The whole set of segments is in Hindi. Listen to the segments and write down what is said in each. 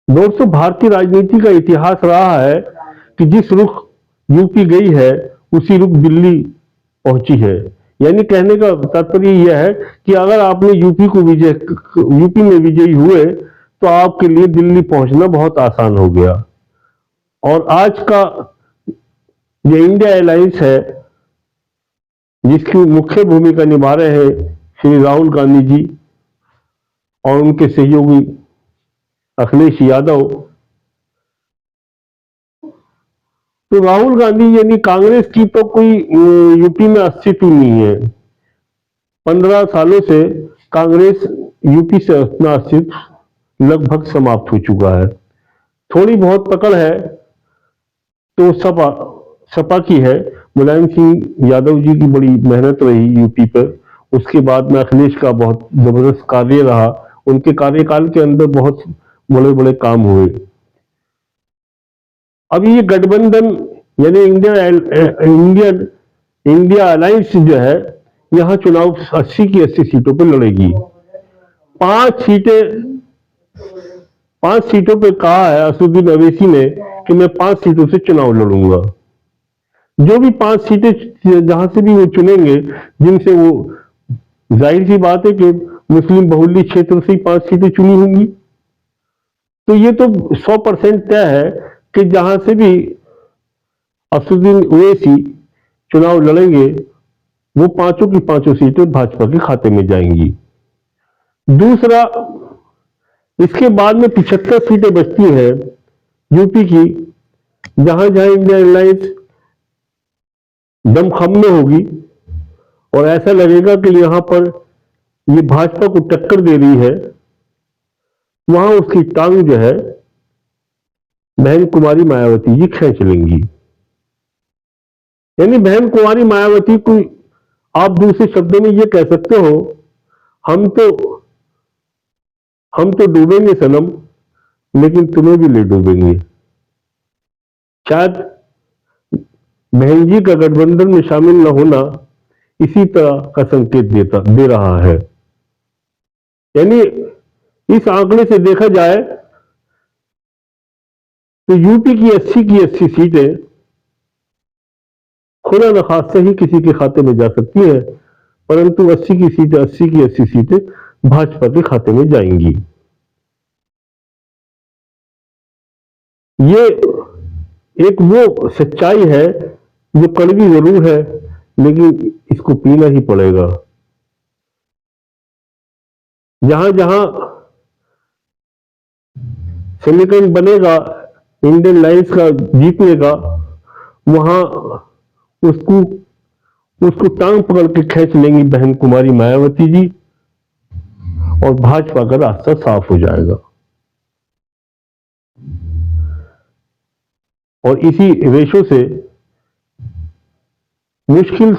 दोस्तों, भारतीय राजनीति का इतिहास रहा है कि जिस रुख यूपी गई है उसी रुख दिल्ली पहुंची है। यानी कहने का तात्पर्य यह है कि अगर आपने यूपी में विजयी हुए तो आपके लिए दिल्ली पहुंचना बहुत आसान हो गया। और आज का ये इंडिया अलायंस है जिसकी मुख्य भूमिका निभा रहे हैं श्री राहुल गांधी जी और उनके सहयोगी अखिलेश यादव। तो राहुल गांधी यानी कांग्रेस की तो कोई यूपी में अस्तित्व नहीं है। 15 सालों से कांग्रेस यूपी से अपना अस्तित्व लगभग समाप्त हो चुका है। थोड़ी बहुत पकड़ है तो सपा सपा की है। मुलायम सिंह यादव जी की बड़ी मेहनत रही यूपी पर। उसके बाद में अखिलेश का बहुत जबरदस्त कार्य रहा। उनके कार्यकाल के अंदर बहुत बड़े बड़े काम हुए। अब ये गठबंधन यानी इंडियन इंडिया अलायंस जो है, यहां चुनाव 80 की 80 सीटों पर लड़ेगी। पांच सीटें 5 सीटों पे कहा है असदुद्दीन अवैसी ने कि मैं 5 सीटों से चुनाव लड़ूंगा। जो भी 5 सीटें जहां से भी वो चुनेंगे, जिनसे वो, जाहिर सी बात है कि मुस्लिम बहुल्य क्षेत्र से ही 5 सीटें चुनी होंगी। तो ये तो 100% तय है कि जहां से भी असदुद्दीन ओवैसी चुनाव लड़ेंगे वो पांचों की पांचों सीटें भाजपा के खाते में जाएंगी। दूसरा, इसके बाद में 75 सीटें बचती हैं यूपी की, जहां जहां इंडिया अलायंस दमखम में होगी और ऐसा लगेगा कि यहां पर ये भाजपा को टक्कर दे रही है, वहां उसकी टांग जो है बहन कुमारी मायावती जी खींच लेंगी। यानी बहन कुमारी मायावती को आप दूसरे शब्दों में ये कह सकते हो, हम तो डूबेंगे सनम, लेकिन तुम्हें भी ले डूबेंगे। शायद बहन जी का गठबंधन में शामिल न होना इसी तरह का संकेत दे रहा है। यानी इस आंकड़े से देखा जाए तो यूपी की 80 सीटें खुदा न खास्ते ही किसी के खाते में जा सकती है, परंतु 80 सीटें भाजपा के खाते में जाएंगी। ये एक वो सच्चाई है जो कड़वी जरूर है, लेकिन इसको पीना ही पड़ेगा। जहां जहां समीकरण बनेगा इंडियन लाइन्स का जीतने का, वहां उसको उसको टांग पकड़ के खींच लेंगी बहन कुमारी मायावती जी और भाजपा का रास्ता साफ हो जाएगा। और इसी रेशों से मुश्किल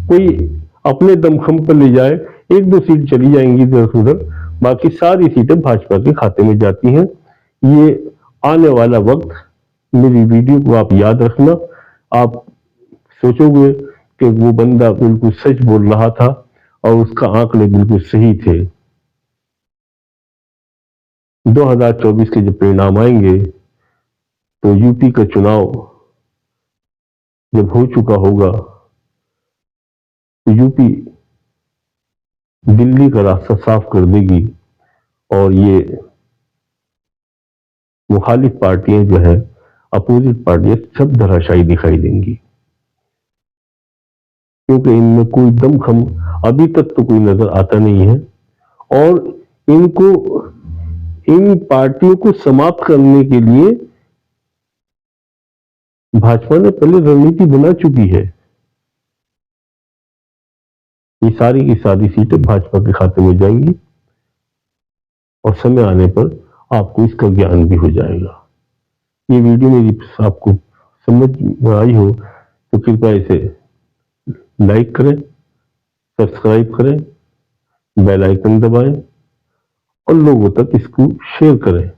कोई अपने दमखम पर ले जाए, 1-2 सीट चली जाएंगी इधर उधर, बाकी सारी सीटें भाजपा के खाते में जाती हैं। ये आने वाला वक्त, मेरी वीडियो को आप याद रखना। आप सोचोगे कि वो बंदा बिल्कुल सच बोल रहा था और उसका आंकड़े बिल्कुल सही थे। 2024 के जब परिणाम आएंगे तो यूपी का चुनाव जब हो चुका होगा तो यूपी दिल्ली का रास्ता साफ कर देगी और ये मुखालिफ पार्टियां जो है, अपोजिट पार्टियां सब धराशायी दिखाई देंगी, क्योंकि इनमें कोई दमखम अभी तक तो कोई नजर आता नहीं है। और इन पार्टियों को समाप्त करने के लिए भाजपा ने पहले रणनीति बना चुकी है। ये सारी की सारी सीटें भाजपा के खाते में जाएंगी और समय आने पर आपको इसका ज्ञान भी हो जाएगा। ये वीडियो मेरी आपको समझ में आई हो तो कृपया इसे लाइक करें, सब्सक्राइब करें, बेल आइकन दबाएं और लोगों तक इसको शेयर करें।